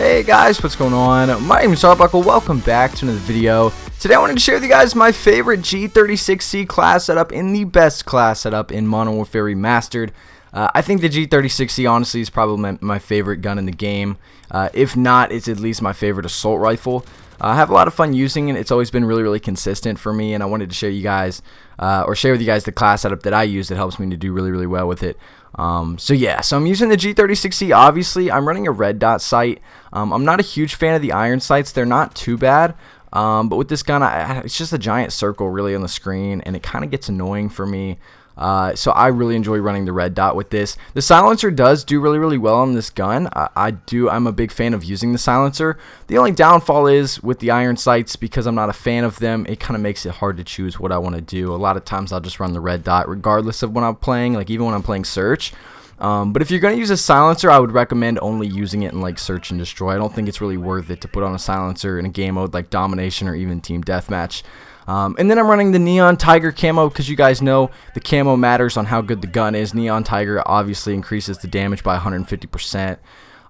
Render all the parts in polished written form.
Hey guys, what's going on? My name is Arbuckle. Welcome back to another video. Today I wanted to share with you guys my favorite G36C class setup in the best class setup in Modern Warfare Remastered. I think the G36C honestly is probably my favorite gun in the game. If not, it's at least my favorite assault rifle. I have a lot of fun using it. It's always been really consistent for me, and I wanted to share you guys share with you guys the class setup that I use that helps me to do really well with it. So I'm using the G36C. Obviously, I'm running a red dot sight. I'm not a huge fan of the iron sights. They're not too bad. But with this gun, it's just a giant circle really on the screen, and it kind of gets annoying for me. So I really enjoy running the red dot with this. The silencer does do really well on this gun. I'm a big fan of using the silencer. The only downfall is with the iron sights, because I'm not a fan of them, it kind of makes it hard to choose what I want to do. A lot of times I'll just run the red dot regardless of when I'm playing, like even when I'm playing search. But if you're going to use a silencer, I would recommend only using it in like search and destroy. I don't think it's really worth it to put on a silencer in a game mode like domination or even team deathmatch. And then I'm running the Neon Tiger camo because you guys know the camo matters on how good the gun is. Neon Tiger obviously increases the damage by 150%.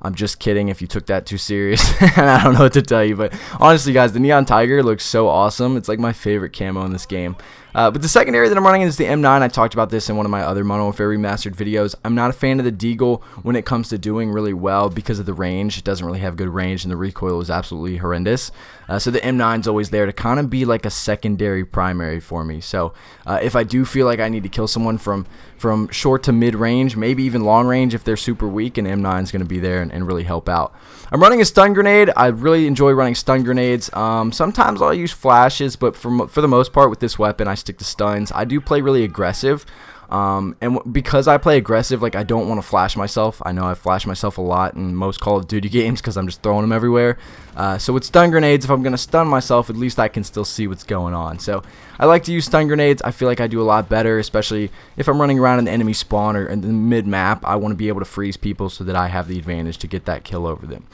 I'm just kidding if you took that too serious. And I don't know what to tell you, but honestly guys, the Neon Tiger looks so awesome. It's like my favorite camo in this game. But the secondary that I'm running is the M9. I talked about this in one of my other Modern Warfare Remastered videos. I'm not a fan of the Deagle when it comes to doing really well because of the range. It doesn't really have good range, and the recoil is absolutely horrendous. So the M9's always there to kind of be like a secondary primary for me. So if I do feel like I need to kill someone from short to mid range, maybe even long range if they're super weak, an M9's going to be there and really help out. I'm running a stun grenade. I really enjoy running stun grenades. Sometimes I'll use flashes, but for the most part with this weapon, I stick to stuns. I do play really aggressive. And because I play aggressive, like I don't want to flash myself. I know I flash myself a lot in most Call of Duty games because I'm just throwing them everywhere. So with stun grenades, if I'm going to stun myself, at least I can still see what's going on. So I like to use stun grenades. I feel like I do a lot better, especially if I'm running around in the enemy spawn or in the mid-map. I want to be able to freeze people so that I have the advantage to get that kill over them.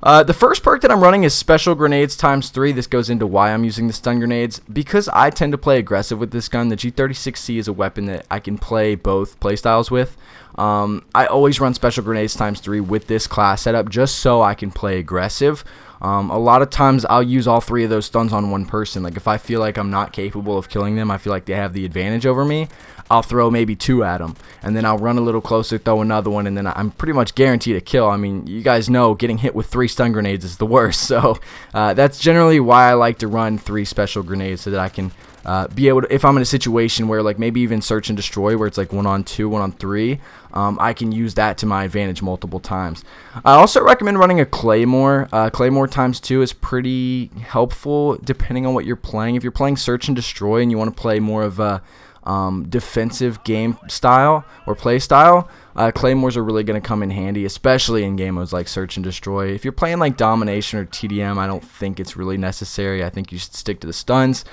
The first perk that I'm running is Special Grenades ×3. This goes into why I'm using the stun grenades. Because I tend to play aggressive with this gun, the G36C is a weapon that I can play both playstyles with. I always run Special Grenades ×3 with this class setup just so I can play aggressive. A lot of times I'll use all three of those stuns on one person. Like if I feel like I'm not capable of killing them, I feel like they have the advantage over me, I'll throw maybe two at them, and then I'll run a little closer, throw another one, and then I'm pretty much guaranteed a kill. I mean, you guys know getting hit with 3 stun grenades is the worst, so that's generally why I like to run 3 special grenades so that I can be able to, if I'm in a situation where like maybe even search and destroy where it's like 1-on-2, 1-on-3, I can use that to my advantage multiple times. I also recommend running a Claymore. Claymore ×2 is pretty helpful depending on what you're playing. If you're playing search and destroy and you want to play more of a defensive game style or play style, Claymores are really going to come in handy, especially in game modes like search and destroy. If you're playing like domination or TDM, I don't think it's really necessary. I think you should stick to the stuns.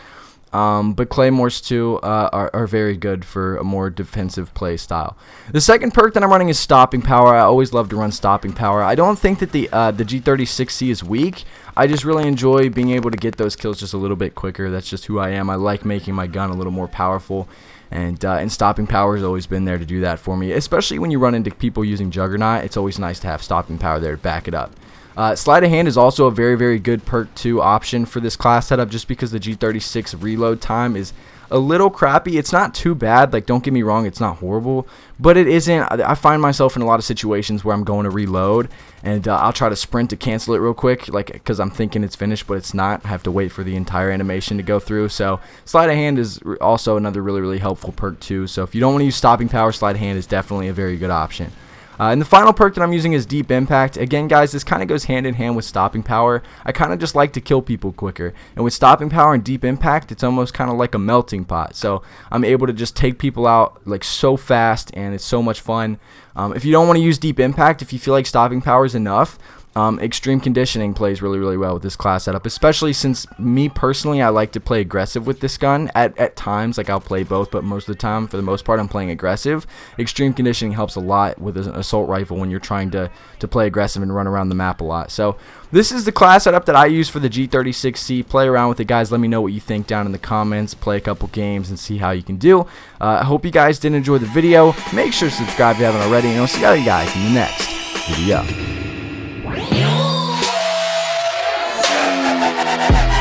But Claymores too are very good for a more defensive play style. The second perk that I'm running is Stopping Power. I always love to run Stopping Power. I don't think that the G36C is weak. I just really enjoy being able to get those kills just a little bit quicker. That's just who I am. I like making my gun a little more powerful. And Stopping Power has always been there to do that for me. Especially when you run into people using Juggernaut, it's always nice to have Stopping Power there to back it up. Sleight of Hand is also a very good perk 2 option for this class setup just because the G36 reload time is a little crappy. It's not too bad, like don't get me wrong, it's not horrible, but it isn't. I find myself in a lot of situations where I'm going to reload and I'll try to sprint to cancel it real quick, like because I'm thinking it's finished but it's not. I have to wait for the entire animation to go through. So Sleight of Hand is also another really helpful perk 2. So if you don't want to use Stopping Power, Sleight of Hand is definitely a very good option. And the final perk that I'm using is Deep Impact. Again, guys, this kind of goes hand in hand with Stopping Power. I kind of just like to kill people quicker. And with Stopping Power and Deep Impact, it's almost kind of like a melting pot. So I'm able to just take people out like so fast, and it's so much fun. If you don't want to use Deep Impact, if you feel like Stopping Power is enough, Extreme Conditioning plays really well with this class setup, especially since me personally, I like to play aggressive with this gun at times. Like I'll play both, but most of the time, for the most part, I'm playing aggressive. Extreme Conditioning helps a lot with an assault rifle when you're trying to play aggressive and run around the map a lot. So this is the class setup that I use for the G36C. Play around with it, guys. Let me know what you think down in the comments. Play a couple games and see how you can do. I hope you guys did enjoy the video. Make sure to subscribe if you haven't already, and I'll see you guys in the next video. Bye.